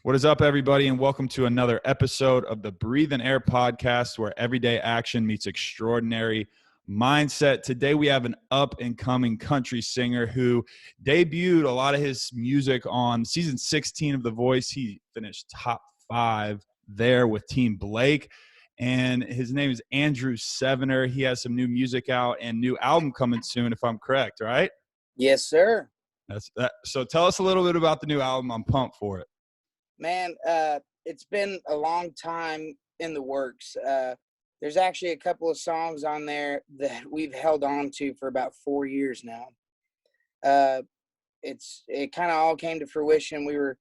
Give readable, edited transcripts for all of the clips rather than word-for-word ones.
What is up, everybody, and welcome to another episode of the Breathe and Air podcast, where everyday action meets extraordinary mindset. Today, we have an up-and-coming country singer who debuted a lot of his music on season 16 of The Voice. He finished top 5 there with Team Blake, and his name is Andrew Sevener. He has some new music out and new album coming soon, if I'm correct, right? Yes, sir. That's that. So tell us a little bit about the new album. I'm pumped for it. Man, it's been a long time in the works. There's actually a couple of songs on there that we've held on to for about 4 years now. It kind of all came to fruition. We were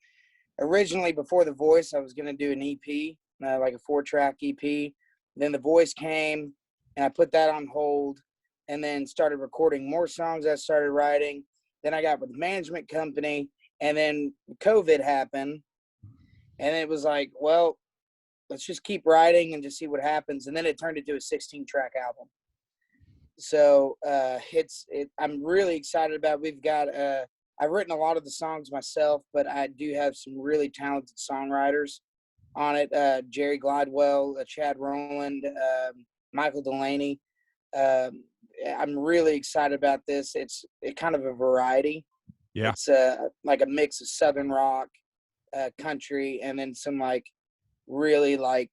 originally, before The Voice, I was going to do an EP, like a 4-track EP. Then The Voice came, and I put that on hold, and then started recording more songs I started writing. Then I got with the management company, and then COVID happened. And it was like, well, let's just keep writing and just see what happens. And then it turned into a 16-track album. So I'm really excited about it. We've got I've written a lot of the songs myself, but I do have some really talented songwriters on it. Jerry Glidewell, Chad Rowland, Michael Delaney. I'm really excited about this. It's kind of a variety. Yeah. It's like a mix of Southern rock, country, and then some like really like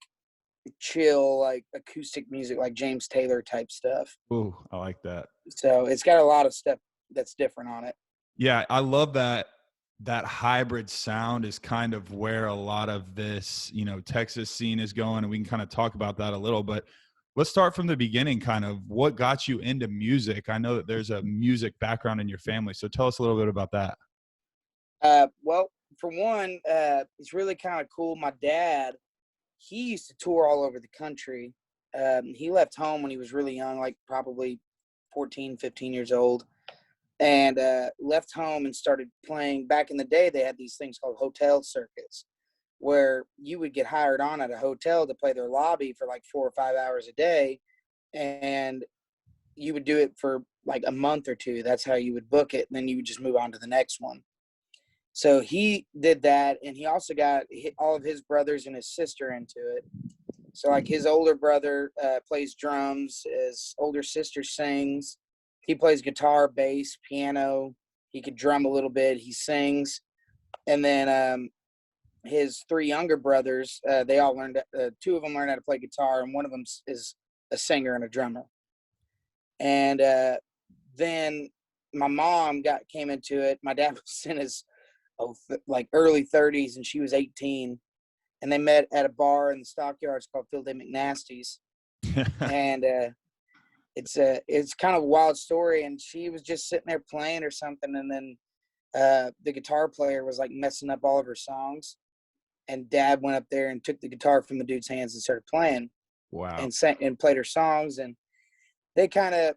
chill like acoustic music, like James Taylor type stuff. Ooh, I like that. So it's got a lot of stuff that's different on it. Yeah, I love that hybrid sound is kind of where a lot of this, Texas scene is going, and we can kind of talk about that a little, but let's start from the beginning. Kind of what got you into music? I know that there's a music background in your family, so tell us a little bit about that. Well, for one, it's really kind of cool. My dad, he used to tour all over the country. He left home when he was really young, like probably 14, 15 years old, and left home and started playing. Back in the day, they had these things called hotel circuits, where you would get hired on at a hotel to play their lobby for like 4 or 5 hours a day, and you would do it for like a month or two. That's how you would book it, and then you would just move on to the next one. So he did that, and he also got all of his brothers and his sister into it. So like his older brother plays drums, his older sister sings, he plays guitar, bass, piano, he could drum a little bit, he sings. And then his 3 younger brothers, they all learned, 2 of them learned how to play guitar, and one of them is a singer and a drummer. And then my mom came into it. My dad was in his like early 30s, and she was 18, and they met at a bar in the stockyards called Phil Day McNasty's. And it's kind of a wild story, and she was just sitting there playing or something, and then the guitar player was like messing up all of her songs, and Dad went up there and took the guitar from the dude's hands and started playing. Wow. And sang and played her songs, and they kind of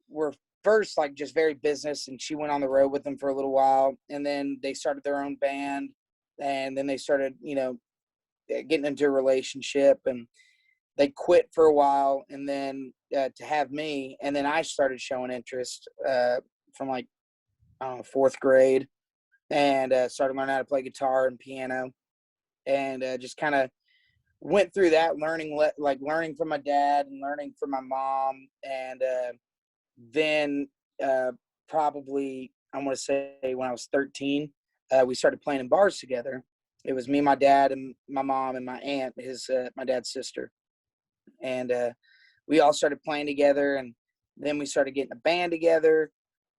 were first like just very business, and she went on the road with them for a little while, and then they started their own band, and then they started getting into a relationship, and they quit for a while, and then to have me, and then I started showing interest from like 4th grade, and started learning how to play guitar and piano, and just kind of went through that, learning from my dad and learning from my mom. And then probably, I want to say when I was 13, we started playing in bars together. It was me, my dad, and my mom, and my aunt, my dad's sister. And we all started playing together, and then we started getting a band together,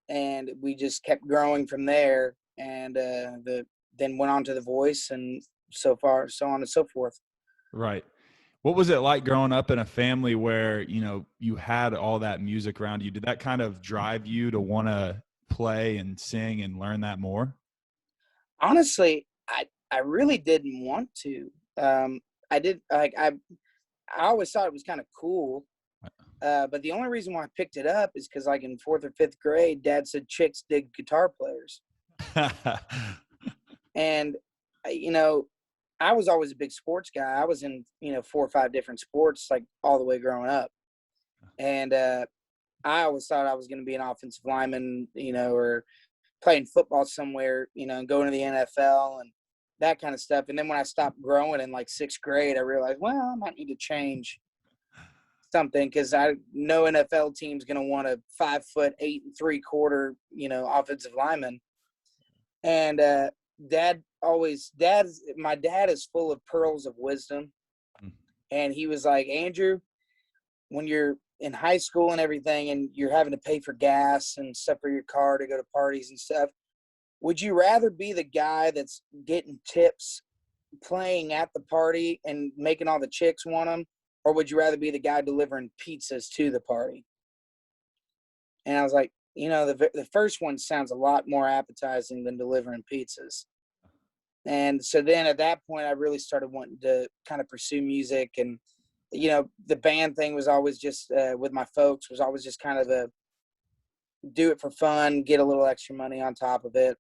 and we just kept growing from there. And then went on to The Voice, and so on and so forth. Right. What was it like growing up in a family where, you had all that music around you? Did that kind of drive you to want to play and sing and learn that more? Honestly, I really didn't want to. I always thought it was kind of cool. But the only reason why I picked it up is because like in 4th or 5th grade, Dad said chicks dig guitar players. And, I was always a big sports guy. I was in, 4 or 5 different sports, like all the way growing up. And I always thought I was going to be an offensive lineman, or playing football somewhere, and going to the NFL. And that kind of stuff. And then when I stopped growing in like 6th grade, I realized, well, I might need to change something, because I know NFL team's going to want a 5'8 3/4", offensive lineman. And my dad is full of pearls of wisdom. And he was like, Andrew, when you're in high school and everything, and you're having to pay for gas and stuff for your car to go to parties and stuff, would you rather be the guy that's getting tips playing at the party and making all the chicks want them, or would you rather be the guy delivering pizzas to the party? And I was like, the first one sounds a lot more appetizing than delivering pizzas. And so then at that point, I really started wanting to kind of pursue music. And, the band thing was always just with my folks, was always just kind of a do it for fun, get a little extra money on top of it.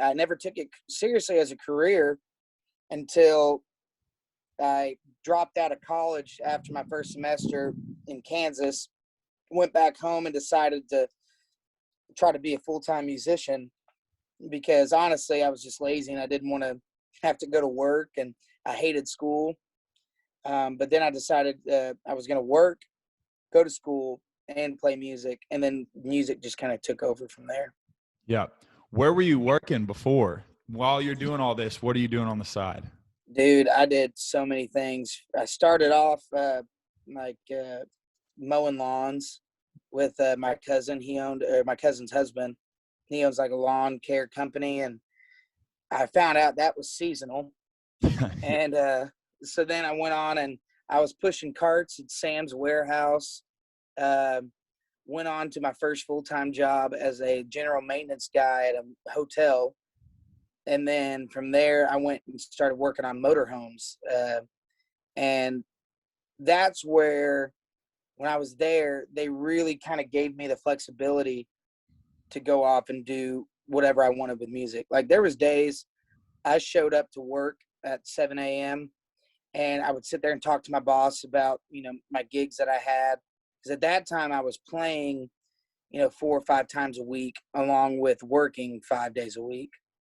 I never took it seriously as a career until I dropped out of college after my first semester in Kansas, went back home and decided to try to be a full-time musician, because honestly, I was just lazy and I didn't want to have to go to work, and I hated school. But then I decided I was going to work, go to school, and play music. And then music just kind of took over from there. Yeah. Where were you working before? While you're doing all this, what are you doing on the side? Dude, I did so many things. I started off mowing lawns with my cousin. My cousin's husband. He owns like a lawn care company, and I found out that was seasonal. And so then I went on and I was pushing carts at Sam's Warehouse. Went on to my first full-time job as a general maintenance guy at a hotel. And then from there, I went and started working on motorhomes. And that's where, when I was there, they really kind of gave me the flexibility to go off and do whatever I wanted with music. Like, there was days I showed up to work at 7 a.m. and I would sit there and talk to my boss about, my gigs that I had. Because at that time I was playing, 4 or 5 times a week, along with working 5 days a week.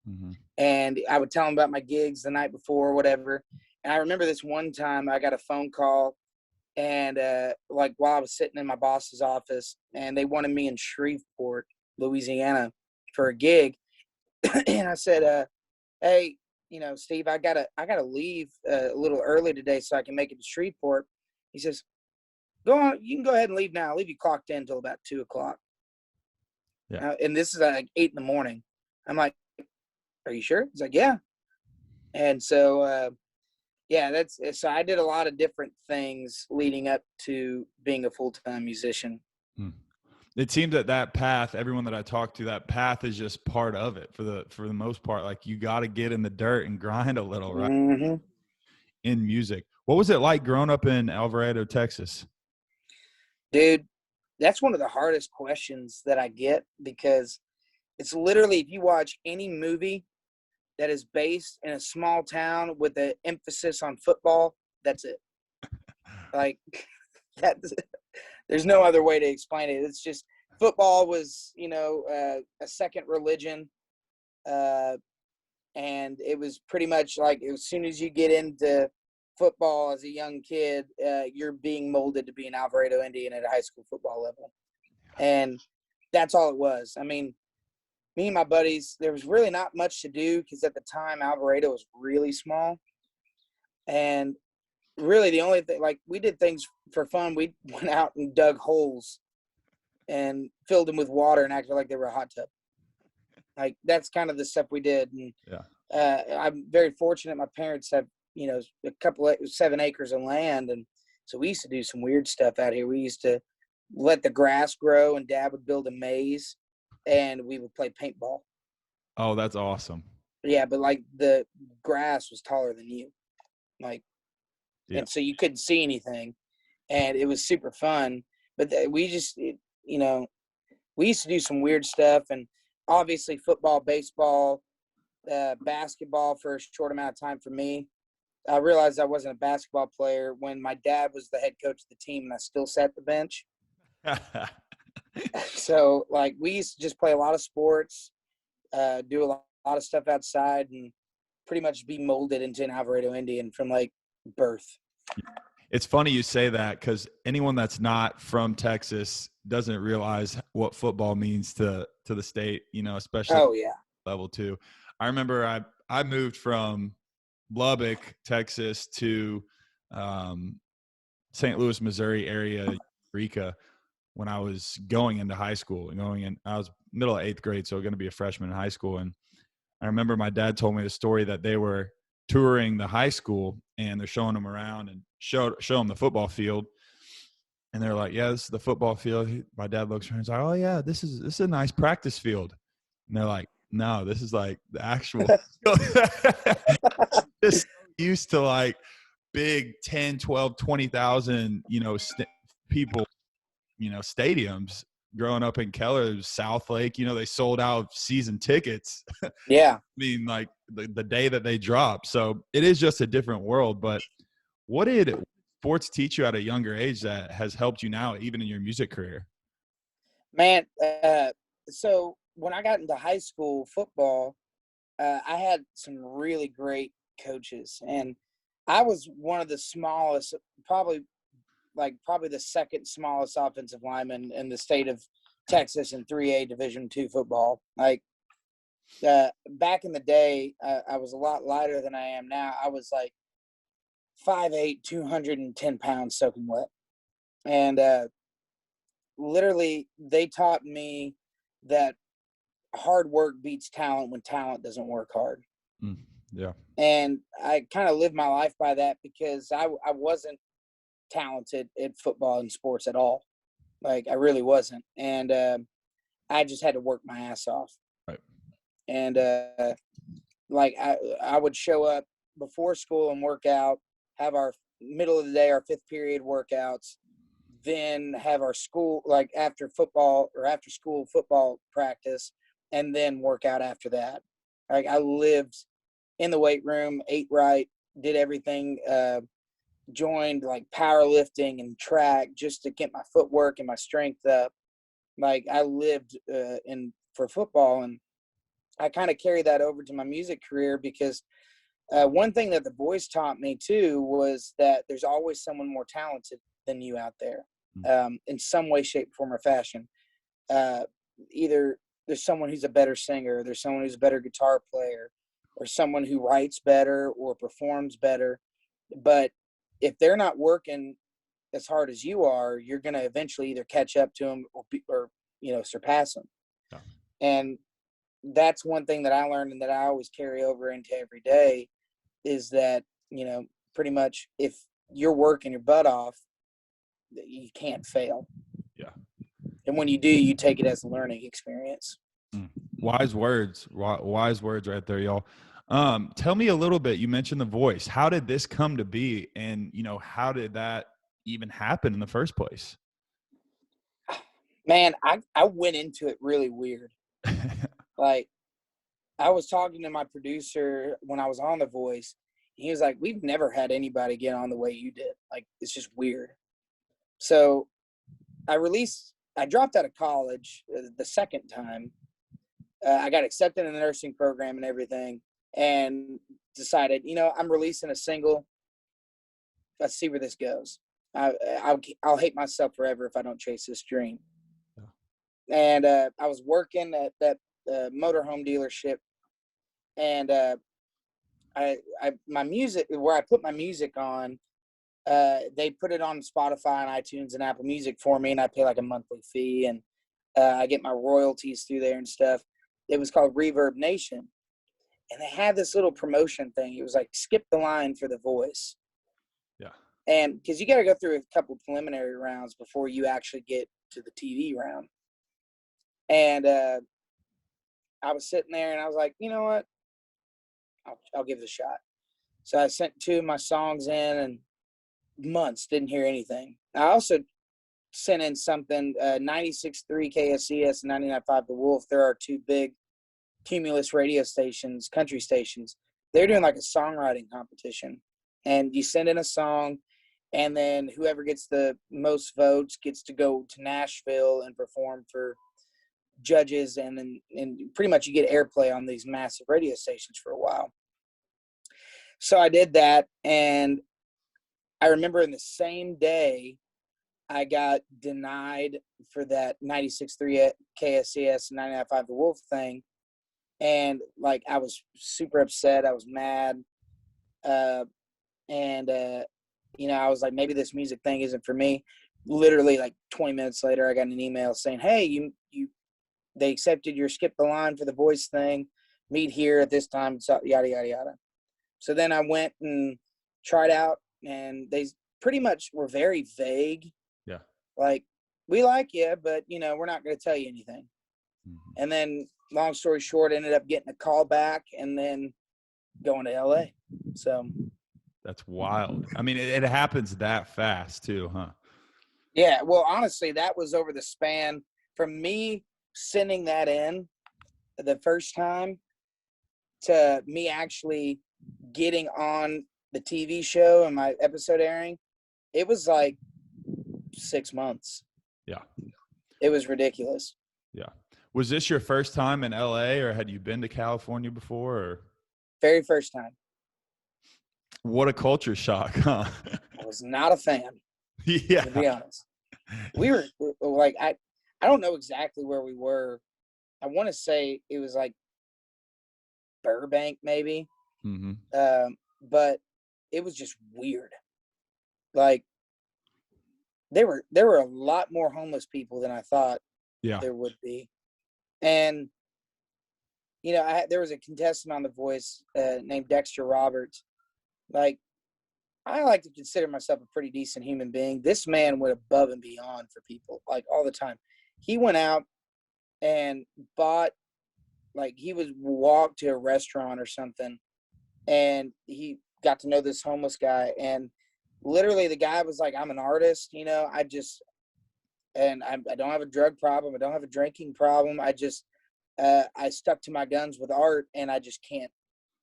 Mm-hmm. And I would tell them about my gigs the night before or whatever. And I remember this one time I got a phone call, and while I was sitting in my boss's office, and they wanted me in Shreveport, Louisiana for a gig. And I said, hey, Steve, I gotta leave a little early today so I can make it to Shreveport. He says, go on, you can go ahead and leave now. I'll leave you clocked in until about 2:00. Yeah. And this is like 8 a.m. I'm like, are you sure? He's like, yeah. And so, so I did a lot of different things leading up to being a full-time musician. It seems that path, everyone that I talk to, that path is just part of it for the most part. Like, you got to get in the dirt and grind a little, right? Mm-hmm. In music. What was it like growing up in Alvarado, Texas? Dude, that's one of the hardest questions that I get, because it's literally, if you watch any movie that is based in a small town with an emphasis on football, that's it. Like, there's no other way to explain it. It's just, football was, a second religion. And it was pretty much like, as soon as you get into football as a young kid, you're being molded to be an Alvarado Indian at a high school football level. And that's all it was. I mean, me and my buddies, there was really not much to do, because at the time Alvarado was really small. And really the only thing, like, we did things for fun. We went out and dug holes and filled them with water and acted like they were a hot tub. Like, that's kind of the stuff we did. And I'm very fortunate. My parents have, a couple of 7 acres of land. And so we used to do some weird stuff out here. We used to let the grass grow, and Dad would build a maze, and we would play paintball. Oh, that's awesome. Yeah, but like, the grass was taller than you. Like, and so you couldn't see anything, and it was super fun. But we just, we used to do some weird stuff, and obviously football, baseball, basketball for a short amount of time for me. I realized I wasn't a basketball player when my dad was the head coach of the team, and I still sat the bench. So, like, we used to just play a lot of sports, do a lot of stuff outside, and pretty much be molded into an Alvarado Indian from like birth. It's funny you say that, because anyone that's not from Texas doesn't realize what football means to the state, especially level 2. I remember I moved from Lubbock, Texas to St. Louis, Missouri area, Eureka, when I was going into high school I was middle of 8th grade, so going to be a freshman in high school. And I remember my dad told me the story that they were touring the high school and they're showing them around and show them the football field. And they're like, yeah, this is the football field. My dad looks around and he's like, oh yeah, this is a nice practice field. And they're like, no, this is like the actual just used to like big 10, 12, 20,000, people, stadiums. Growing up in Keller, South Lake, they sold out season tickets. Yeah. I mean, like the day that they drop. So it is just a different world. But what did sports teach you at a younger age that has helped you now, even in your music career? Man, so when I got into high school football, I had some really great coaches, and I was one of the smallest, probably the second smallest offensive lineman in the state of Texas in 3A Division II football. Like back in the day, I was a lot lighter than I am now. I was like 5'8", 210 pounds soaking wet. And literally they taught me that hard work beats talent when talent doesn't work hard. Yeah. And I kind of lived my life by that, because I wasn't talented at football and sports at all. Like, I really wasn't. And I just had to work my ass off. Right. And like I would show up before school and work out, have our middle of the day, our 5th period workouts, then have our school, like after football or after school football practice, and then work out after that. Like, I lived in the weight room, ate right, did everything, joined like powerlifting and track just to get my footwork and my strength up. Like, I lived for football, and I kind of carried that over to my music career, because one thing that the boys taught me too was that there's always someone more talented than you out there, in some way, shape, form, or fashion. Either there's someone who's a better singer, there's someone who's a better guitar player, or someone who writes better or performs better. But if they're not working as hard as you are, you're going to eventually either catch up to them or surpass them. Yeah. And that's one thing that I learned and that I always carry over into every day, is that, pretty much if you're working your butt off, you can't fail. Yeah. And when you do, you take it as a learning experience. Wise words right there, y'all. Tell me a little bit, you mentioned the voice. How did this come to be? And, how did that even happen in the first place? Man, I went into it really weird. Like, I was talking to my producer when I was on The Voice. He was like, we've never had anybody get on the way you did. Like, it's just weird. So I dropped out of college the second time. I got accepted in the nursing program and everything, and decided, I'm releasing a single. Let's see where this goes. I'll hate myself forever if I don't chase this dream. Yeah. And I was working at that motorhome dealership, and my music, where I put my music on, they put it on Spotify and iTunes and Apple Music for me, and I pay like a monthly fee, and I get my royalties through there and stuff. It was called Reverb Nation, and they had this little promotion thing. It was like, skip the line for The Voice. Yeah. And because you got to go through a couple preliminary rounds before you actually get to the TV round. And I was sitting there, and I was like, you know what? I'll give it a shot. So I sent 2 of my songs in, and months didn't hear anything. I also sent in something, 96.3 KSCS and 99.5 The Wolf. There are 2 big Cumulus radio stations, country stations. They're doing like a songwriting competition, and you send in a song, and then whoever gets the most votes gets to go to Nashville and perform for judges, and pretty much you get airplay on these massive radio stations for a while. So I did that, and I remember in the same day, I got denied for that 96.3 KSCS and 99.5 The Wolf thing. And like, I was super upset. I was mad. And I was like, maybe this music thing isn't for me. Literally like 20 minutes later, I got an email saying, hey, they accepted your skip the line for the voice thing. Meet here at this time, so yada, yada, yada. So then I went and tried out, and they pretty much were very vague. Yeah. Like, we like you, but, we're not going to tell you anything. Mm-hmm. And then, long story short, ended up getting a call back and then going to LA. So that's wild. I mean, it happens that fast too, huh? yeah, well, honestly, that was over the span from me sending that in the first time to me actually getting on the TV show and my episode airing. It was like 6 months. Yeah. It was ridiculous. Yeah. Was this your first time in LA, or had you been to California before? Or? Very first time. What a culture shock, huh? I was not a fan. Yeah. To be honest. We were like, I don't know exactly where we were. I want to say it was like Burbank, maybe. Mm-hmm. But it was just weird. Like, there were a lot more homeless people than I thought there would be. And, there was a contestant on The Voice named Dexter Roberts. Like, I like to consider myself a pretty decent human being. This man went above and beyond for people, like, all the time. He went out and bought, like, he would walk to a restaurant or something, and he got to know this homeless guy. And literally the guy was like, I'm an artist, I don't have a drug problem. I don't have a drinking problem. I stuck to my guns with art, and I just can't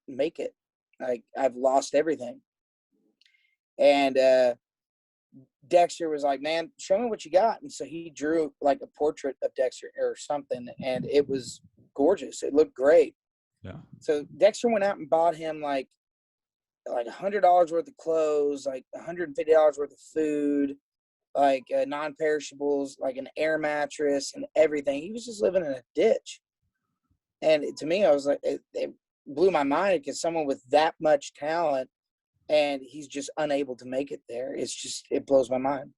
make it. Like, I've lost everything. And Dexter was like, man, show me what you got. And so he drew like a portrait of Dexter or something, and it was gorgeous. It looked great. Yeah. So Dexter went out and bought him like $100 worth of clothes, like $150 worth of food, like non-perishables, like an air mattress and everything. He was just living in a ditch. And to me, I was like, it blew my mind, because someone with that much talent, and he's just unable to make it there. It blows my mind.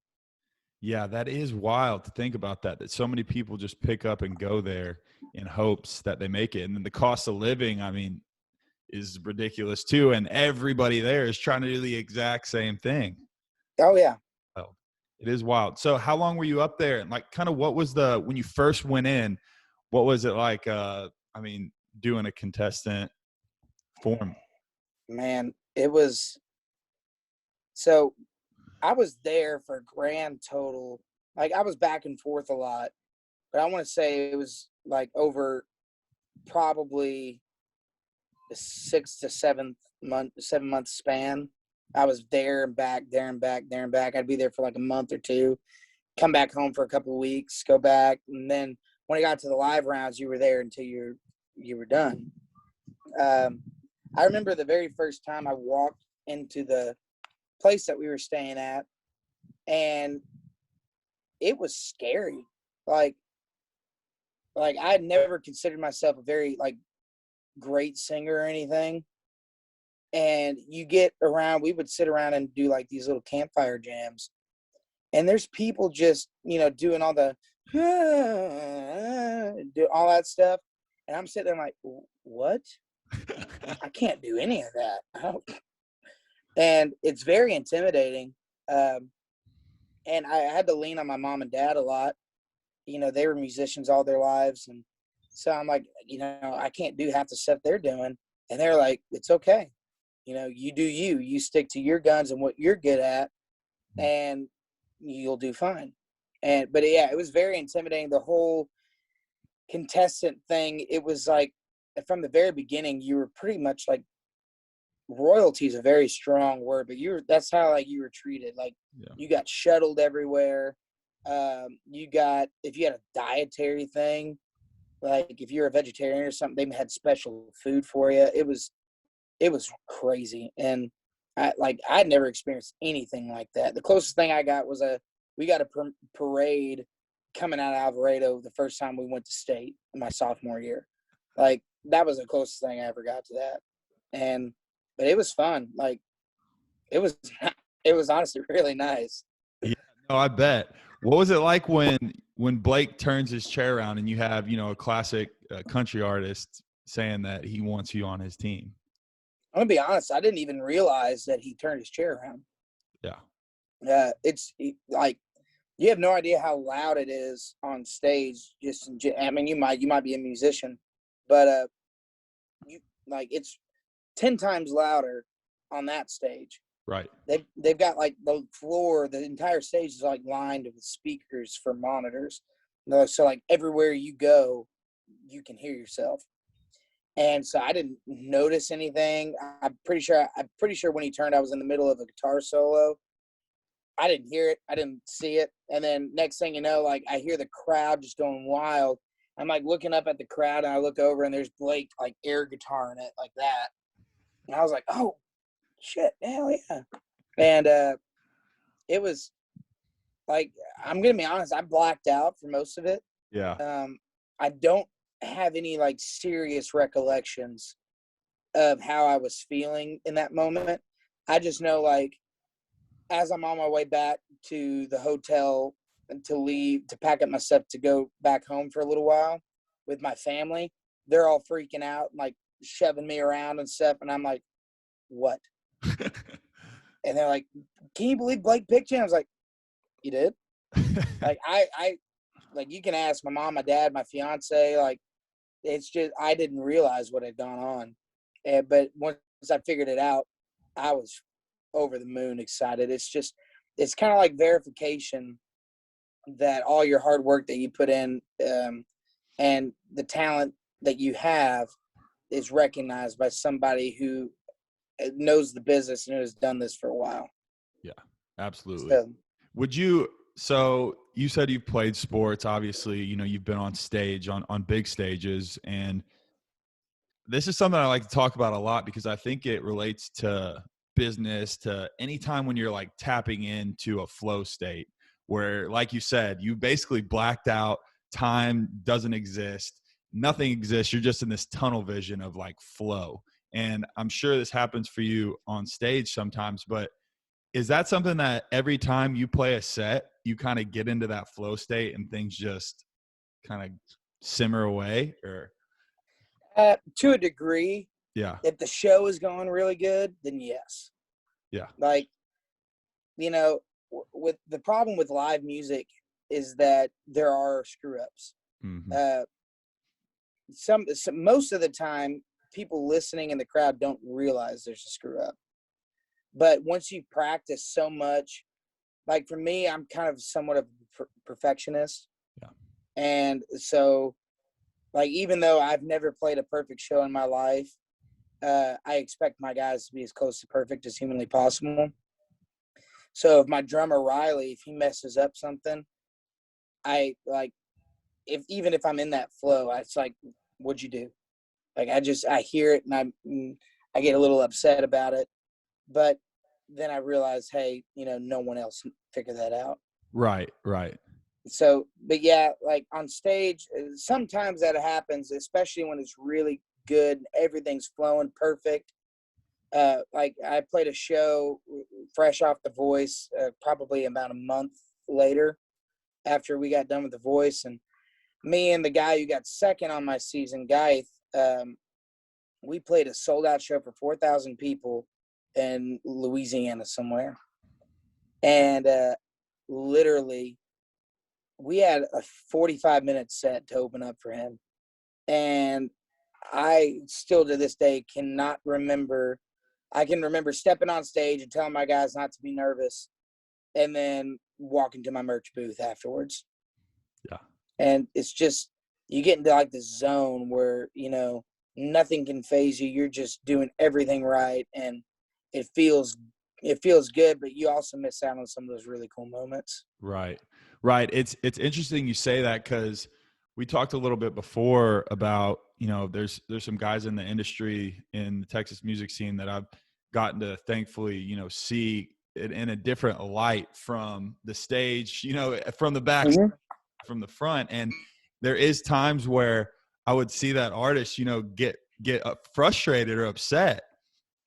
Yeah, that is wild to think about that so many people just pick up and go there in hopes that they make it. And then the cost of living, I mean, is ridiculous too. And everybody there is trying to do the exact same thing. Oh, yeah. Oh, it is wild. So how long were you up there? And like, kind of what was when you first went in, what was it like, doing a contestant form? Man, so I was there for a grand total. Like, I was back and forth a lot, but I want to say it was like over probably the 6 to 7 month span. I was there and back, there and back, there and back. I'd be there for like a month or two, come back home for a couple of weeks, go back. And then when I got to the live rounds, you were there until you were done. I remember the very first time I walked into the place that we were staying at, and it was scary. Like I had never considered myself a very like great singer or anything. And you get around, we would sit around and do like these little campfire jams, and there's people just, doing all the do all that stuff. And I'm sitting there like, what? I can't do any of that. And it's very intimidating. And I had to lean on my mom and dad a lot. They were musicians all their lives. And so I'm like, I can't do half the stuff they're doing. And they're like, it's okay. You do you stick to your guns and what you're good at, and you'll do fine. But yeah, it was very intimidating. The whole contestant thing, it was like, from the very beginning, you were pretty much like, royalty is a very strong word, but that's how like you were treated. Like, you got shuttled everywhere. If you had a dietary thing, like if you're a vegetarian or something, they had special food for you. it was crazy. And I'd never experienced anything like that. The closest thing I got was we got a parade coming out of Alvarado the first time we went to state in my sophomore year. Like, that was the closest thing I ever got to that. But it was fun. Like, it was honestly really nice. Yeah, no, I bet. What was it like when Blake turns his chair around and you have, a classic country artist saying that he wants you on his team? I'm gonna be honest. I didn't even realize that he turned his chair around. Yeah. It's like, you have no idea how loud it is on stage. I mean, you might be a musician, but it's 10 times louder on that stage. Right. They've got like the floor, the entire stage is like lined with speakers for monitors. So like everywhere you go, you can hear yourself. And so I didn't notice anything. I'm pretty sure when he turned, I was in the middle of a guitar solo. I didn't hear it. I didn't see it. And then next thing you know, like, I hear the crowd just going wild. I'm like looking up at the crowd, and I look over, and there's Blake like air guitaring it like that. And I was like, oh shit, hell yeah. And it was like, I'm gonna be honest, I blacked out for most of it. Yeah. I don't have any like serious recollections of how I was feeling in that moment. I just know, like, as I'm on my way back to the hotel and to pack up my stuff to go back home for a little while with my family, they're all freaking out, like shoving me around and stuff. And I'm like, what? And they're like, can you believe Blake picked you? I was like, you did? Like, I like, you can ask my mom, my dad, my fiance, like, it's just, I didn't realize what had gone on. But once I figured it out, I was over the moon excited. It's kind of like verification that all your hard work that you put in, and the talent that you have is recognized by somebody who knows the business and who has done this for a while. Yeah, absolutely. So you said you've played sports, obviously, you've been on stage, on big stages, and this is something I like to talk about a lot because I think it relates to business, to any time when you're like tapping into a flow state where, like you said, you basically blacked out, time doesn't exist, nothing exists. You're just in this tunnel vision of like flow. And I'm sure this happens for you on stage sometimes, but is that something that every time you play a set, you kind of get into that flow state and things just kind of simmer away? Or to a degree, yeah. if the show is going really good, then yes. Yeah. Like, with the problem with live music is that there are screw ups. Mm-hmm. Some most of the time, people listening in the crowd don't realize there's a screw up. But once you practice so much, like for me, I'm kind of somewhat of a perfectionist. Yeah. And so, like, even though I've never played a perfect show in my life, I expect my guys to be as close to perfect as humanly possible. So if my drummer Riley, if he messes up something, I like, even if I'm in that flow, it's like, what'd you do? Like, I hear it, and I get a little upset about it, but then I realize, hey, no one else figured that out. Right. So, but yeah, like on stage, sometimes that happens, especially when it's really good, everything's flowing perfect. Like, I played a show fresh off The Voice, probably about a month later after we got done with The Voice, and me and the guy who got second on my season, Guy, we played a sold out show for 4,000 people in Louisiana somewhere. And literally, we had a 45-minute set to open up for him. And I still to this day cannot remember. I can remember stepping on stage and telling my guys not to be nervous, and then walking to my merch booth afterwards. Yeah. And it's just, you get into like the zone where, nothing can phase you. You're just doing everything right. And it feels good, but you also miss out on some of those really cool moments. Right. It's interesting you say that, because we talked a little bit before about, there's some guys in the industry in the Texas music scene that I've gotten to thankfully, see it in a different light from the stage, from the back, Mm-hmm. from the front. And there is times where I would see that artist, get frustrated or upset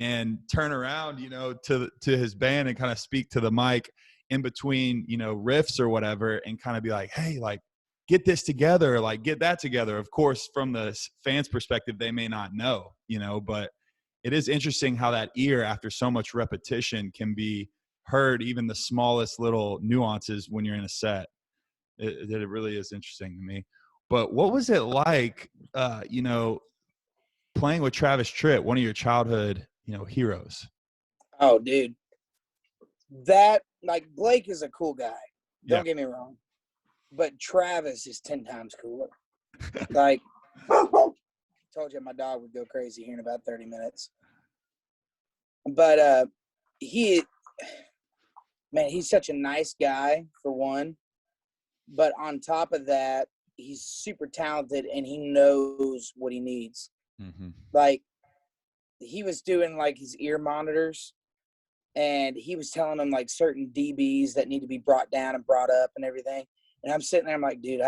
and turn around, to his band and kind of speak to the mic in between, riffs or whatever, and kind of be like, hey, like, get this together, like get that together. Of course, from the fans' perspective, they may not know, but it is interesting how that ear, after so much repetition, can be heard, even the smallest little nuances when you're in a set. It really is interesting to me. But what was it like, playing with Travis Tritt, one of your childhood, heroes? Oh, dude, that, like, Blake is a cool guy. Don't get me wrong, but Travis is 10 times cooler. Like, told you my dog would go crazy here in about 30 minutes. But he's such a nice guy, for one. But on top of that, he's super talented and he knows what he needs. Mm-hmm. Like, he was doing like his ear monitors, and he was telling them like certain dBs that need to be brought down and brought up and everything. And I'm sitting there, I'm like, dude,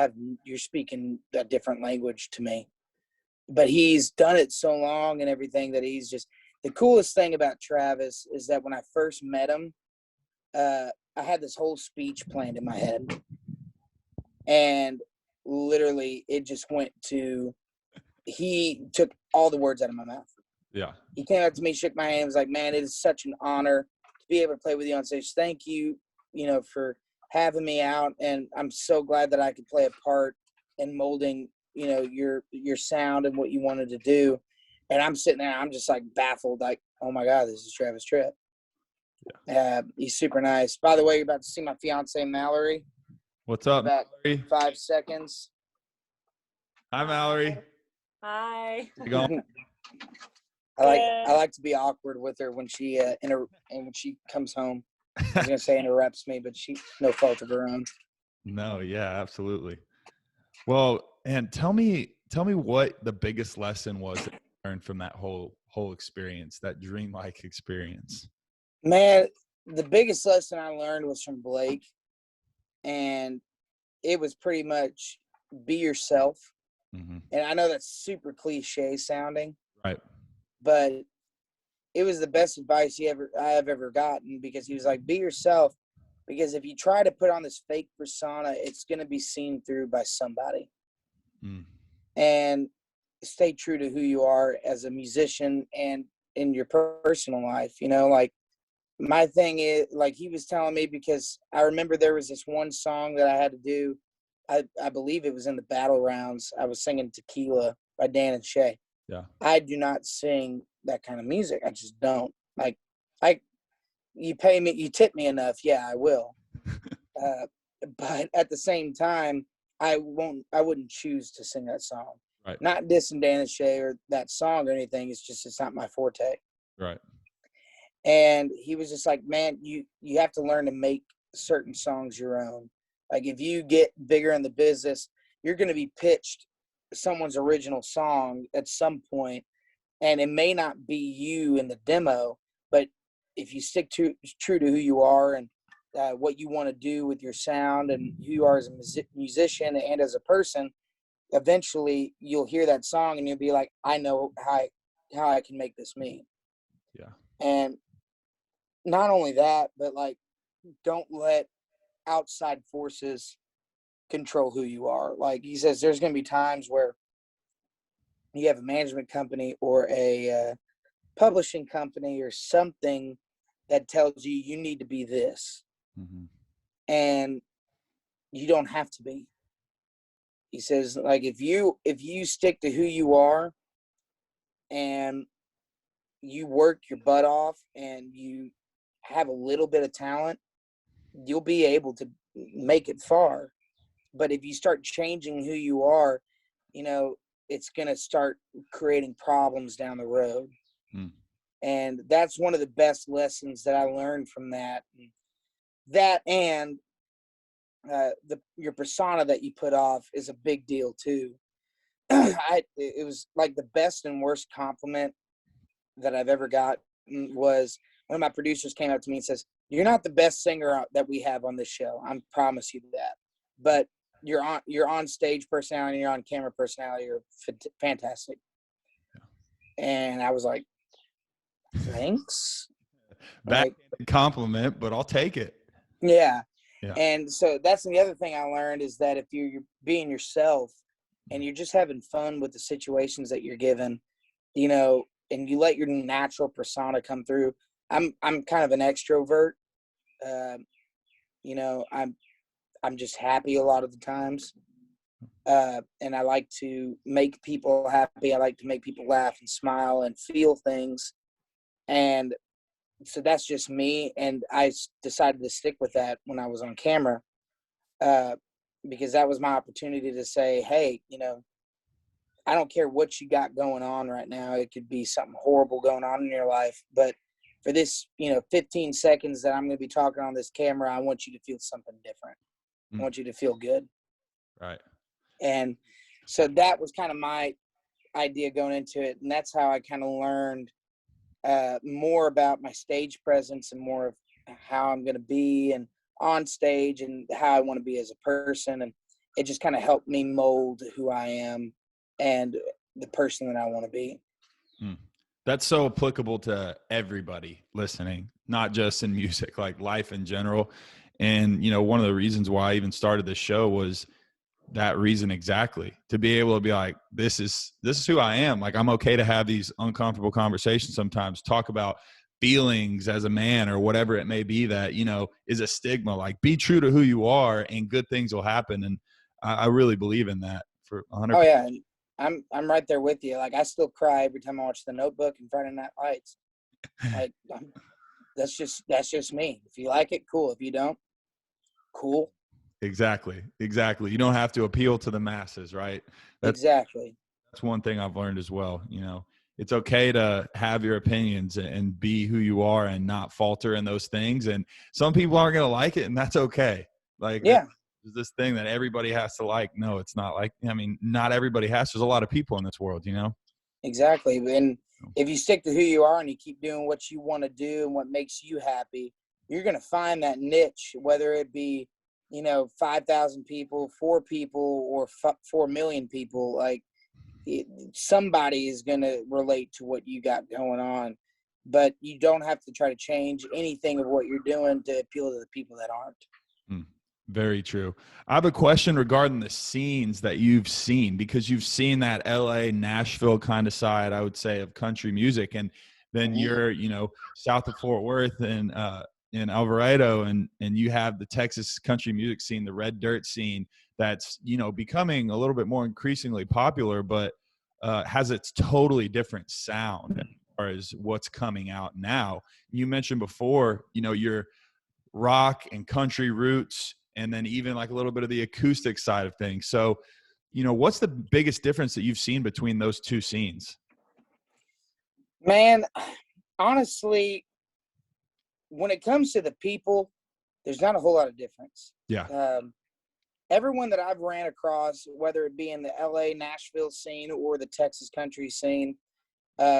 you're speaking a different language to me. But he's done it so long and everything that he's just – the coolest thing about Travis is that when I first met him, I had this whole speech planned in my head. And literally it just went to – he took all the words out of my mouth. Yeah. He came up to me, shook my hand, and was like, man, it is such an honor to be able to play with you on stage. Thank you, for having me out. And I'm so glad that I could play a part in molding, your sound and what you wanted to do. And I'm sitting there, I'm just like baffled, like, oh my God, this is Travis Tritt. Yeah. He's super nice. By the way, you're about to see my fiance, Mallory. What's up, about Mallory? 5 seconds. Hi, Mallory. Hi. How's it going? I like to be awkward with her when she when she comes home. I was gonna say interrupts me, but she no fault of her own. No, yeah, absolutely. Well, and tell me what the biggest lesson was that you learned from that whole experience, that dreamlike experience. Man, the biggest lesson I learned was from Blake, and it was pretty much be yourself. Mm-hmm. And I know that's super cliche sounding, Right? but it was the best advice I have ever gotten, because he was like, be yourself, because if you try to put on this fake persona, it's going to be seen through by somebody. And stay true to who you are as a musician and in your personal life. Like, my thing is, like, he was telling me, because I remember there was this one song that I had to do. I believe it was in the battle rounds. I was singing Tequila by Dan and Shay. Yeah. I do not sing that kind of music. I just don't. Like, you pay me, you tip me enough, yeah, I will. But at the same time, I wouldn't choose to sing that song. Right. Not dissing Dan and Shay or that song or anything. It's not my forte. Right. And he was just like, man, you have to learn to make certain songs your own. Like, if you get bigger in the business, you're going to be pitched someone's original song at some point, and it may not be you in the demo, but if you stick true to who you are and what you want to do with your sound and who you are as a musician and as a person, eventually you'll hear that song and you'll be like, I know how I can make this me. Yeah. And not only that, but like, don't let outside forces control who you are. Like he says, there's going to be times where you have a management company or a publishing company or something that tells you need to be this. Mm-hmm. And you don't have to be. He says, like, if you stick to who you are and you work your butt off and you have a little bit of talent, you'll be able to make it far. But if you start changing who you are, it's going to start creating problems down the road. And that's one of the best lessons that I learned from that. And your persona that you put off is a big deal too. It was like the best and worst compliment that I've ever got was one of my producers came up to me and says, "You're not the best singer that we have on this show. I promise you that. But your on stage personality, your on camera personality are fantastic." And I was like, "Thanks." Back Like, compliment, but I'll take it. yeah. Yeah. And so that's the other thing I learned is that if you're being yourself and you're just having fun with the situations that you're given, you know, and you let your natural persona come through. I'm kind of an extrovert. You know, I'm just happy a lot of the times. And I like to make people happy. I like to make people laugh and smile and feel things. And so that's just me. And I decided to stick with that when I was on camera, because that was my opportunity to say, hey, you know, I don't care what you got going on right now. It could be something horrible going on in your life, but for this, you know, 15 seconds that I'm going to be talking on this camera, I want you to feel something different. I want you to feel good. Right. And so that was kind of my idea going into it. And that's how I kind of learned more about my stage presence and more of how I'm going to be and on stage and how I want to be as a person. And it just kind of helped me mold who I am and the person that I want to be. That's so applicable to everybody listening, not just in music, like life in general. And, you know, one of the reasons why I even started this show was that reason exactly, to be able to be like, this is who I am. Like, I'm okay to have these uncomfortable conversations sometimes, talk about feelings as a man or whatever it may be that, you know, is a stigma. Like, be true to who you are and good things will happen. And I really believe in that for 100%. Oh yeah. I'm right there with you. Like, I still cry every time I watch The Notebook and Friday Night Lights. Like, that's just me. If you like it, cool. If you don't, cool. Exactly. You don't have to appeal to the masses, right? Exactly. That's one thing I've learned as well. You know, it's okay to have your opinions and be who you are and not falter in those things. And some people aren't going to like it, and that's okay. Like, Yeah. there's this thing that everybody has to like. No, it's not like, I mean, not everybody has. There's a lot of people in this world, you know? Exactly. And if you stick to who you are and you keep doing what you want to do and what makes you happy, you're going to find that niche, whether it be, you know, 5,000 people, 4 people, or 4 million people. Like, somebody is going to relate to what you got going on, but you don't have to try to change anything of what you're doing to appeal to the people that aren't. Very true. I have a question regarding the scenes that you've seen, because you've seen that LA, Nashville kind of side, I would say, of country music. And then you're, you know, south of Fort Worth and in Alvarado, and you have the Texas country music scene, the red dirt scene that's, you know, becoming a little bit more increasingly popular, but has its totally different sound as far as what's coming out now. You mentioned before, you know, your rock and country roots, and then even like a little bit of the acoustic side of things. So, you know, what's the biggest difference that you've seen between those two scenes? Man, honestly, when it comes to the people, there's not a whole lot of difference. Yeah. Everyone that I've ran across, whether it be in the LA, Nashville scene or the Texas country scene,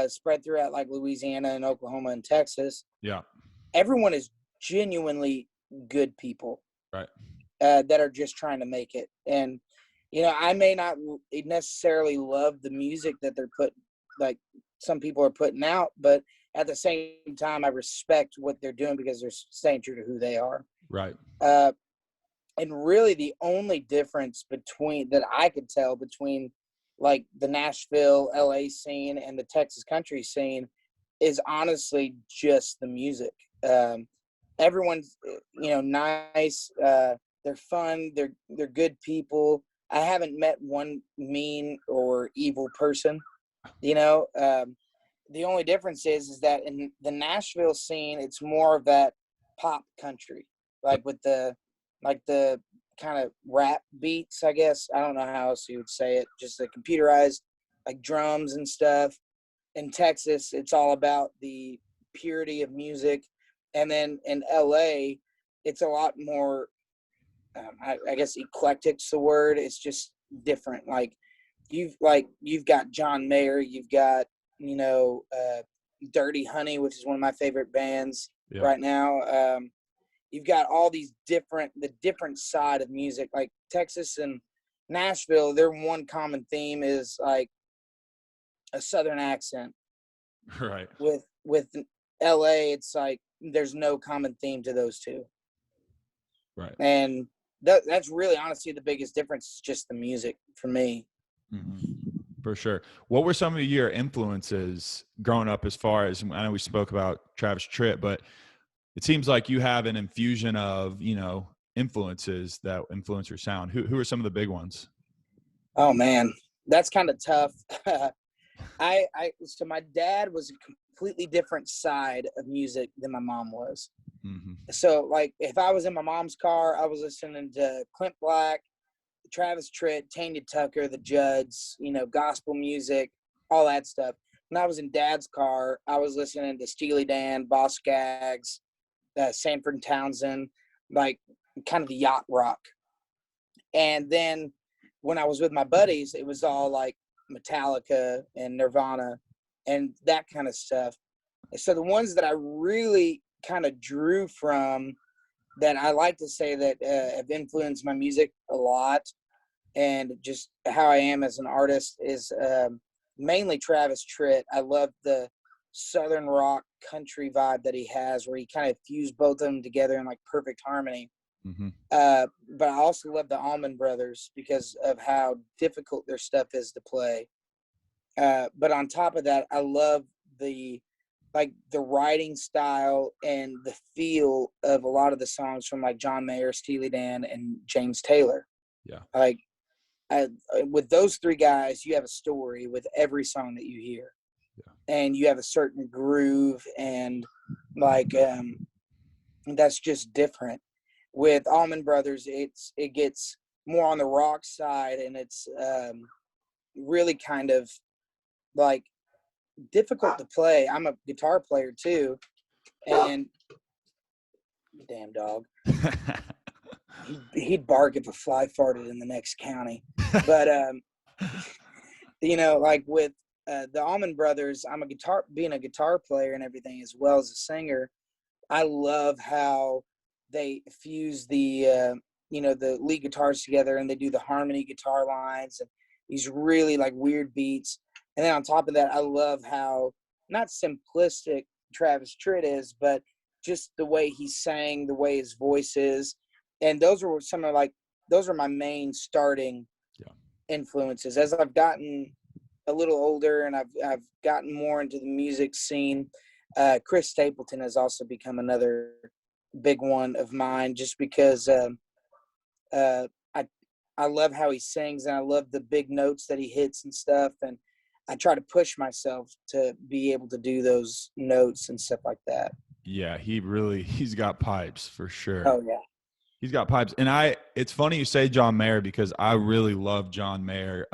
spread throughout like Louisiana and Oklahoma and Texas, Yeah. everyone is genuinely good people. Right. That are just trying to make it. And, you know, I may not necessarily love the music that they're like some people are putting out, but at the same time, I respect what they're doing because they're staying true to who they are. Right. And really the only difference that I could tell between like the Nashville, LA scene and the Texas country scene is honestly just the music. Everyone's, you know, nice. They're fun. They're good people. I haven't met one mean or evil person, you know. The only difference is that in the Nashville scene, it's more of that pop country, like with the kind of rap beats, I guess. I don't know how else you would say it. Just the computerized like drums and stuff. In Texas, it's all about the purity of music. And then in LA, it's a lot more I guess eclectic's the word. It's just different. Like you've got John Mayer, you've got, Dirty Honey, which is one of my favorite bands right now. You've got all these the different side of music, like Texas and Nashville. Their one common theme is like a Southern accent. Right. With LA, it's like there's no common theme to those two. Right. And that's really honestly the biggest difference is just the music for me. Mm-hmm. For sure. What were some of your influences growing up, as far as, I know we spoke about Travis Tritt, but it seems like you have an infusion of, influences that influence your sound. Who are some of the big ones? Oh man, that's kind of tough. So my dad was a completely different side of music than my mom was. Mm-hmm. So like if I was in my mom's car, I was listening to Clint Black, Travis Tritt, Tanya Tucker, the Judds, gospel music, all that stuff. When I was in Dad's car, I was listening to Steely Dan, Boss Skaggs, Sanford and Townsend, like kind of the yacht rock. And then when I was with my buddies, it was all like Metallica and Nirvana and that kind of stuff. So the ones that I really kind of drew from, that I like to say that have influenced my music a lot and just how I am as an artist, is mainly Travis Tritt. I love the Southern rock country vibe that he has, where he kind of fused both of them together in like perfect harmony. Mm-hmm. But I also love the Allman Brothers because of how difficult their stuff is to play. But on top of that, I love the writing style and the feel of a lot of the songs from like John Mayer, Steely Dan, and James Taylor. Yeah. Like with those three guys, you have a story with every song that you hear. Yeah. And you have a certain groove, and like that's just different. With Allman Brothers, it gets more on the rock side, and it's really kind of like difficult to play. I'm a guitar player too, and damn dog, he'd bark if a fly farted in the next county. But like with the Allman Brothers, being a guitar player and everything as well as a singer. I love how they fuse the the lead guitars together, and they do the harmony guitar lines and these really like weird beats. And then on top of that, I love how not simplistic Travis Tritt is, but just the way he sang, the way his voice is. And those are my main starting influences. As I've gotten a little older and I've gotten more into the music scene, Chris Stapleton has also become another big one of mine, just because I love how he sings, and I love the big notes that he hits and stuff, and I try to push myself to be able to do those notes and stuff like that. Yeah, he's got pipes for sure. Oh yeah. He's got pipes. And it's funny you say John Mayer, because I really love John Mayer.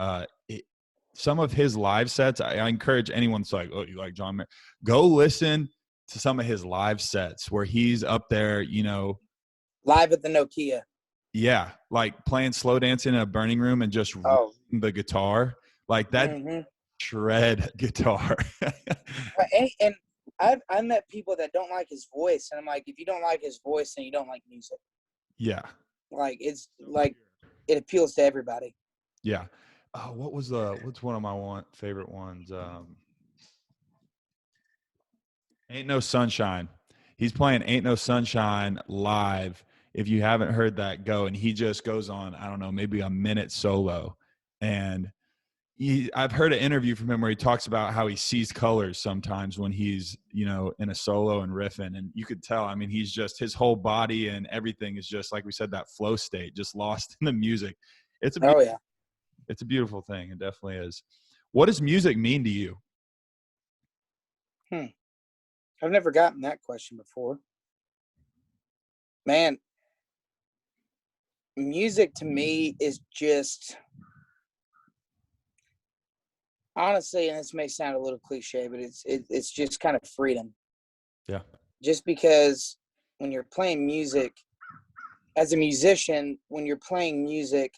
Some of his live sets, I encourage anyone to like, oh, you like John Mayer? Go listen to some of his live sets where he's up there, live at the Nokia. Yeah, like playing slow dancing in a burning room and just the guitar. Like that shred guitar. And I've met people that don't like his voice, and I'm like, if you don't like his voice, then you don't like music. Yeah. Like it's like it appeals to everybody. Yeah. What's one of my favorite ones? Ain't No Sunshine. He's playing Ain't No Sunshine live. If you haven't heard that, go. And he just goes on, I don't know, maybe a minute solo. And I've heard an interview from him where he talks about how he sees colors sometimes when he's, in a solo and riffing. And you could tell, I mean, he's just, his whole body and everything is just, like we said, that flow state, just lost in the music. It's a beautiful thing. It definitely is. What does music mean to you? I've never gotten that question before. Man, music to me is just, honestly, and this may sound a little cliche, but it's just kind of freedom. Yeah. Just because when you're playing music, as a musician, when you're playing music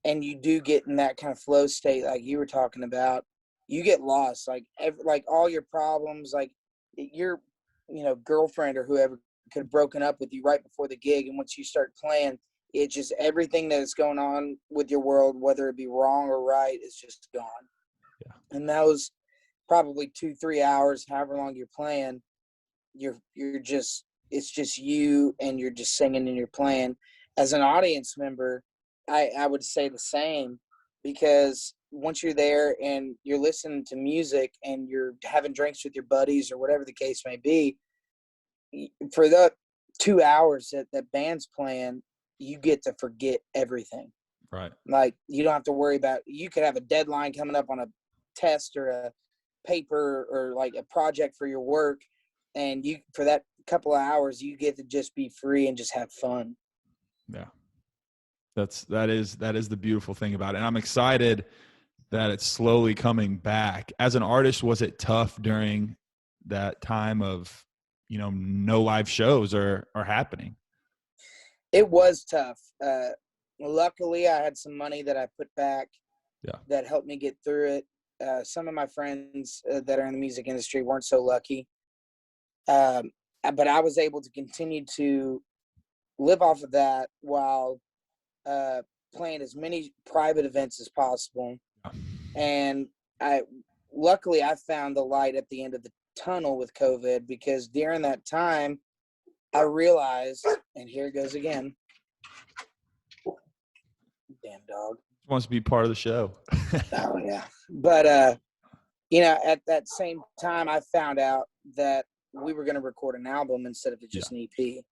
and you do get in that kind of flow state, like you were talking about, you get lost. Like all your problems, like your, girlfriend or whoever could have broken up with you right before the gig. And once you start playing, it just, everything that's going on with your world, whether it be wrong or right, is just gone. Yeah. And that was probably 2-3 hours, however long you're playing, you're just, it's just you, and you're just singing and you're playing. As an audience member, I would say the same, because once you're there and you're listening to music and you're having drinks with your buddies or whatever the case may be, for the 2 hours that band's playing, you get to forget everything. Right. Like, you don't have to worry about, you could have a deadline coming up on a test or a paper or like a project for your work, and you, for that couple of hours, you get to just be free and just have fun. Yeah. That is the beautiful thing about it. And I'm excited that it's slowly coming back. As an artist, was it tough during that time of, no live shows are happening? It was tough. Luckily, I had some money that I put back that helped me get through it. Some of my friends that are in the music industry weren't so lucky. But I was able to continue to live off of that while playing as many private events as possible. And luckily I found the light at the end of the tunnel with COVID, because during that time I realized, and here it goes again, damn dog Wants to be part of the show. oh yeah. But at that same time, I found out that we were going to record an album instead of just an EP.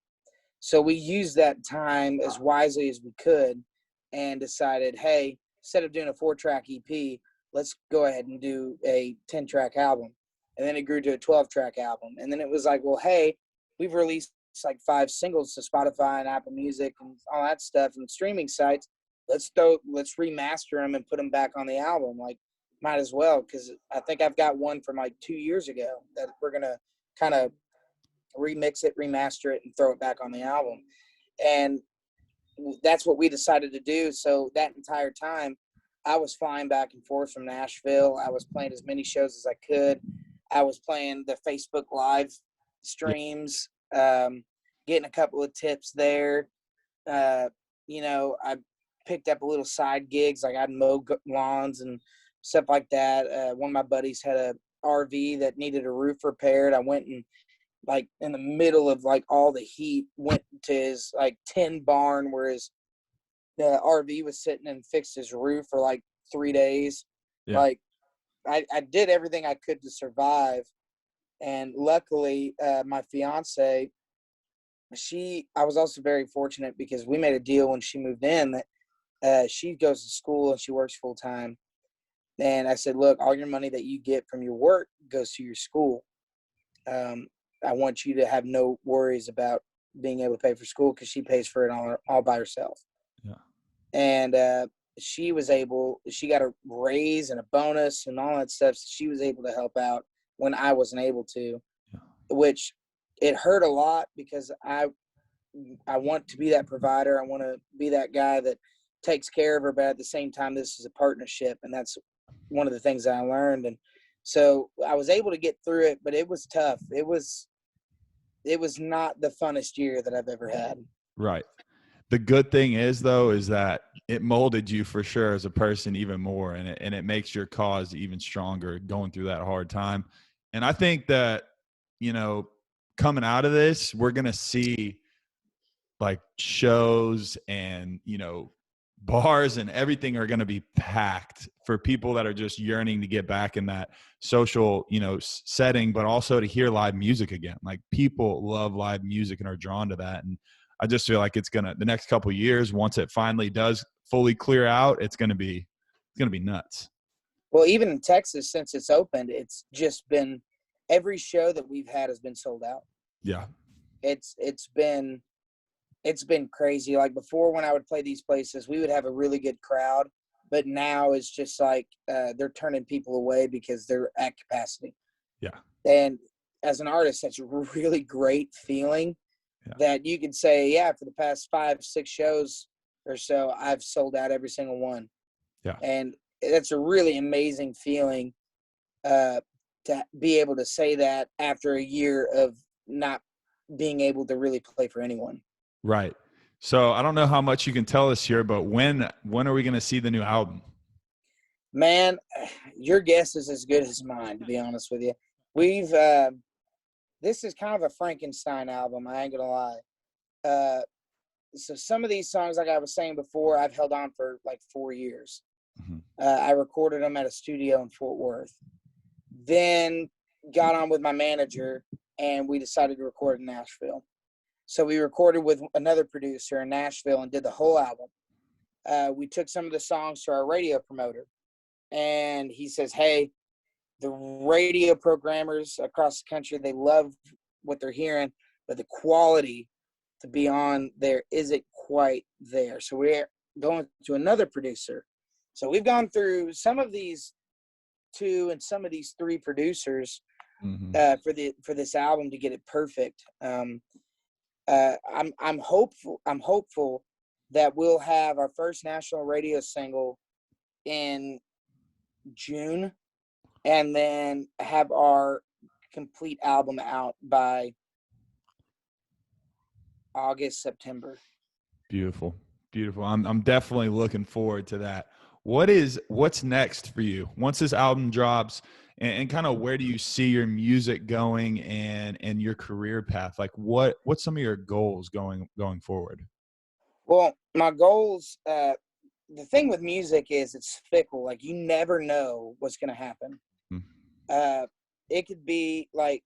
So we used that time as wisely as we could and decided, hey, instead of doing a 4-track EP, let's go ahead and do a 10-track album. And then it grew to a 12-track album. And then it was like, well, hey, we've released like 5 singles to Spotify and Apple Music and all that stuff and streaming sites. Let's remaster them and put them back on the album. Like, might as well, because I think I've got one from like 2 years ago that we're going to kind of remix it, remaster it, and throw it back on the album. And that's what we decided to do. So that entire time, I was flying back and forth from Nashville. I was playing as many shows as I could. I was playing the Facebook Live streams, getting a couple of tips there. I picked up a little side gigs, like I'd mow lawns and stuff like that. One of my buddies had a RV that needed a roof repaired. I went and, like, in the middle of like all the heat, went to his like tin barn where the RV was sitting, and fixed his roof for like 3 days. Yeah. Like, I did everything I could to survive. And luckily, my fiance, I was also very fortunate because we made a deal when she moved in that she goes to school and she works full time. And I said, look, all your money that you get from your work goes to your school. I want you to have no worries about being able to pay for school, because she pays for it all by herself. Yeah. And she got a raise and a bonus and all that stuff. So she was able to help out when I wasn't able to, which it hurt a lot, because I want to be that provider. I want to be that guy that takes care of her, but at the same time, this is a partnership, and that's one of the things that I learned. And so I was able to get through it, but it was tough. It was not the funnest year that I've ever had. Right. The good thing is, though, is that it molded you for sure as a person even more, and it makes your cause even stronger going through that hard time. And I think that, coming out of this, we're going to see like shows and, bars and everything are going to be packed for people that are just yearning to get back in that social, setting, but also to hear live music again. Like, people love live music and are drawn to that. And I just feel like the next couple of years, once it finally does fully clear out, it's going to be nuts. Well, even in Texas, since it's opened, it's just been, every show that we've had has been sold out. Yeah. It's been crazy. Like, before, when I would play these places, we would have a really good crowd, but now it's just like they're turning people away because they're at capacity. Yeah. And as an artist, that's a really great feeling. that you could say, yeah, for the past 5-6 shows or so, I've sold out every single one. Yeah. And that's a really amazing feeling to be able to say that after a year of not being able to really play for anyone. Right. So I don't know how much you can tell us here, but when are we going to see the new album? Man, your guess is as good as mine, to be honest with you. We've this is kind of a Frankenstein album, I ain't gonna lie. So some of these songs, like I was saying before, I've held on for like 4 years. Mm-hmm. I recorded them at a studio in Fort Worth. Then got on with my manager, and we decided to record in Nashville. So we recorded with another producer in Nashville and did the whole album. We took some of the songs to our radio promoter, and he says, hey, the radio programmers across the country, they love what they're hearing, but the quality to be on there isn't quite there. So we're going to another producer. So we've gone through some of these 2 and some of these 3 producers for this album to get it perfect. I'm hopeful that we'll have our first national radio single in June, and then have our complete album out by August, September. Beautiful. Beautiful. I'm definitely looking forward to that. What's next for you once this album drops, and kind of where do you see your music going and your career path? Like what's some of your goals going forward? Well, my goals, the thing with music is it's fickle. Like, you never know what's going to happen. It could be like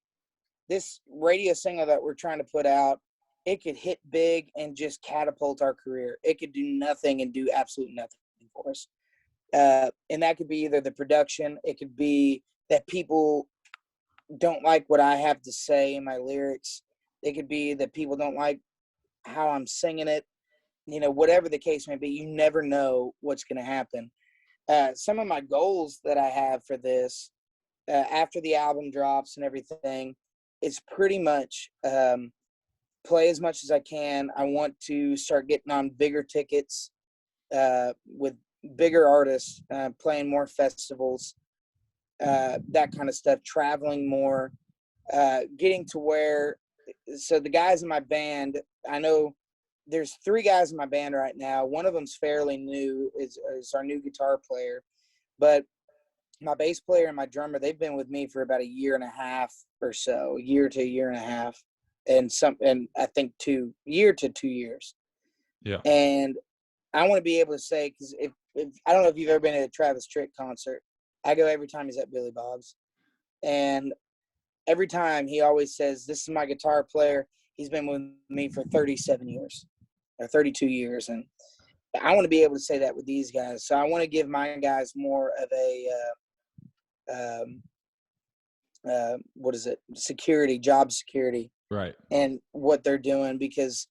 this radio single that we're trying to put out. It could hit big and just catapult our career. It could do nothing and do absolutely nothing for us. And that could be either the production. It could be that people don't like what I have to say in my lyrics. It could be that people don't like how I'm singing it. You know, whatever the case may be, you never know what's going to happen. Some of my goals that I have for this, after the album drops and everything, is pretty much play as much as I can. I want to start getting on bigger tickets with bigger artists, playing more festivals, that kind of stuff, traveling more, getting to where, so the guys in my band, I know there's 3 guys in my band right now. One of them's fairly new, is our new guitar player, but my bass player and my drummer, they've been with me for about a year and a half or so, a year to a year and a half, and I think 2 years. Yeah. And I want to be able to say, because if I don't know if you've ever been at a Travis Tritt concert, I go every time he's at Billy Bob's, and every time he always says, "This is my guitar player. He's been with me for 37 years or 32 years," and I want to be able to say that with these guys. So I want to give my guys more of a job security, Right. and what they're doing, because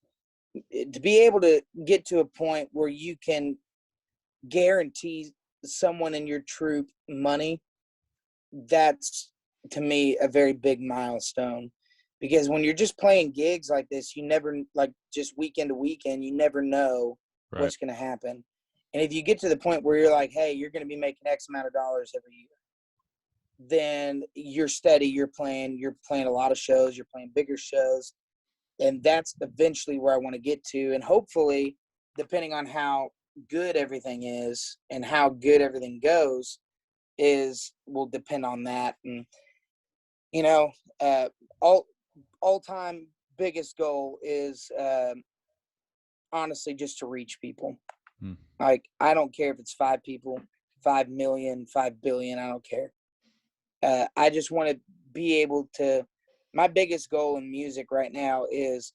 to be able to get to a point where you can guarantee someone in your troop money, that's, to me, a very big milestone. Because when you're just playing gigs like this, you never, like, just weekend to weekend, you never know what's going to happen. And if you get to the point where you're like, hey, you're going to be making X amount of dollars every year, then you're steady, you're playing a lot of shows, you're playing bigger shows. And that's eventually where I want to get to. And hopefully, depending on how good everything is and how good everything goes, will depend on that. And, you know, all-time biggest goal is honestly just to reach people. Like, I don't care if it's 5 people, 5 million, 5 billion, I don't care. I just want to be able to, my biggest goal in music right now is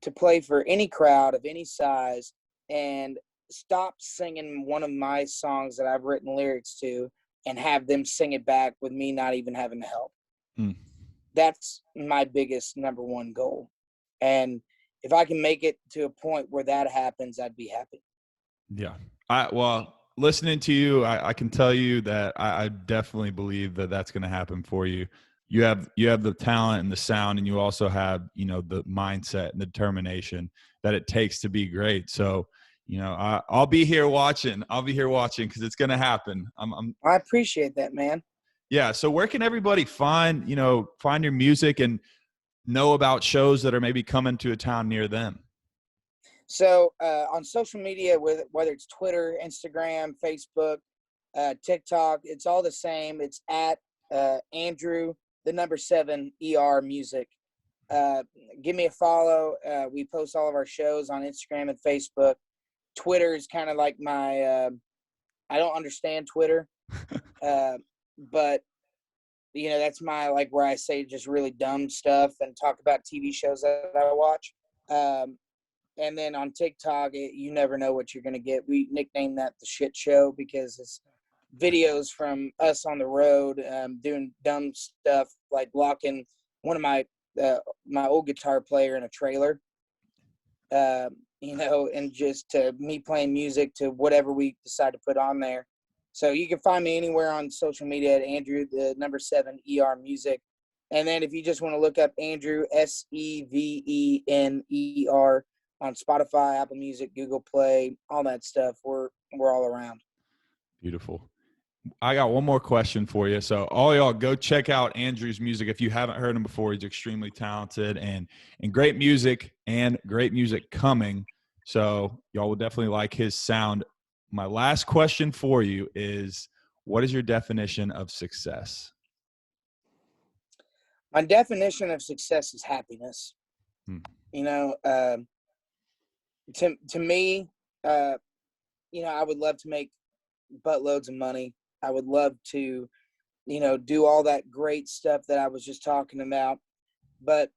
to play for any crowd of any size and stop singing one of my songs that I've written lyrics to and have them sing it back with me not even having to help. That's my biggest number one goal. And if I can make it to a point where that happens, I'd be happy. Yeah. Well, listening to you, I can tell you that I definitely believe that that's going to happen for you. you have the talent and the sound, and you also have, the mindset and the determination that it takes to be great. So, I'll be here watching. I'll be here watching because it's going to happen. I appreciate that, man. Yeah. So where can everybody find your music and know about shows that are maybe coming to a town near them? So on social media, whether it's Twitter, Instagram, Facebook, TikTok, it's all the same. It's at Andrew, the number 7 ER music. Give me a follow. We post all of our shows on Instagram and Facebook. Twitter is kind of like my, I don't understand Twitter, but that's my, like, where I say just really dumb stuff and talk about TV shows that I watch. And then on TikTok, you never know what you're going to get. We nicknamed that the shit show because it's videos from us on the road, doing dumb stuff like locking one of my old guitar player in a trailer, and just me playing music to whatever we decide to put on there. So you can find me anywhere on social media at Andrew, the number 7 ER music. And then if you just want to look up Andrew, SEVENER, on Spotify, Apple Music, Google Play, all that stuff, we're all around. Beautiful. I got one more question for you. So all y'all go check out Andrew's music. If you haven't heard him before, he's extremely talented and great music coming. So y'all will definitely like his sound. My last question for you is, what is your definition of success? My definition of success is happiness. To me, I would love to make buttloads of money. I would love to, do all that great stuff that I was just talking about. But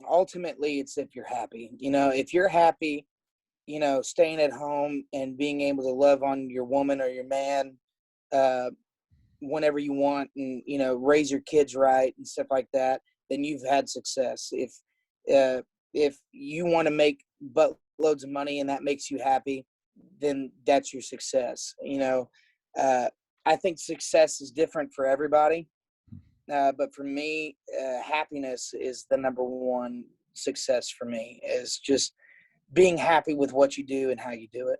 ultimately, it's if you're happy. If you're happy, staying at home and being able to love on your woman or your man whenever you want, and, raise your kids right and stuff like that, then you've had success. If you want to make buttloads of money and that makes you happy, then that's your success. I think success is different for everybody. But for me, happiness is the number one success for me, is just being happy with what you do and how you do it.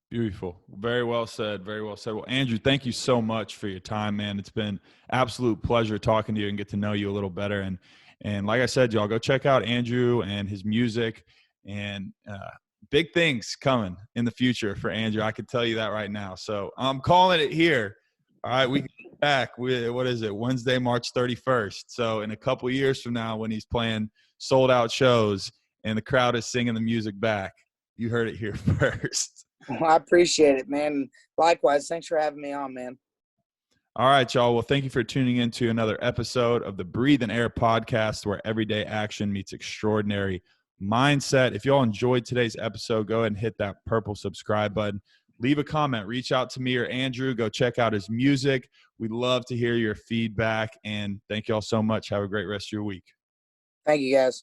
Beautiful. Very well said. Very well said. Well, Andrew, thank you so much for your time, man. It's been absolute pleasure talking to you and get to know you a little better. And like I said, y'all go check out Andrew and his music, and big things coming in the future for Andrew. I can tell you that right now. So I'm calling it here. All right, we get back. What is it? Wednesday, March 31st. So in a couple of years from now, when he's playing sold out shows and the crowd is singing the music back, you heard it here first. Well, I appreciate it, man. Likewise. Thanks for having me on, man. All right, y'all. Well, thank you for tuning in to another episode of the Breathe and Air podcast, where everyday action meets extraordinary mindset. If y'all enjoyed today's episode, go ahead and hit that purple subscribe button. Leave a comment. Reach out to me or Andrew. Go check out his music. We'd love to hear your feedback. And thank y'all so much. Have a great rest of your week. Thank you, guys.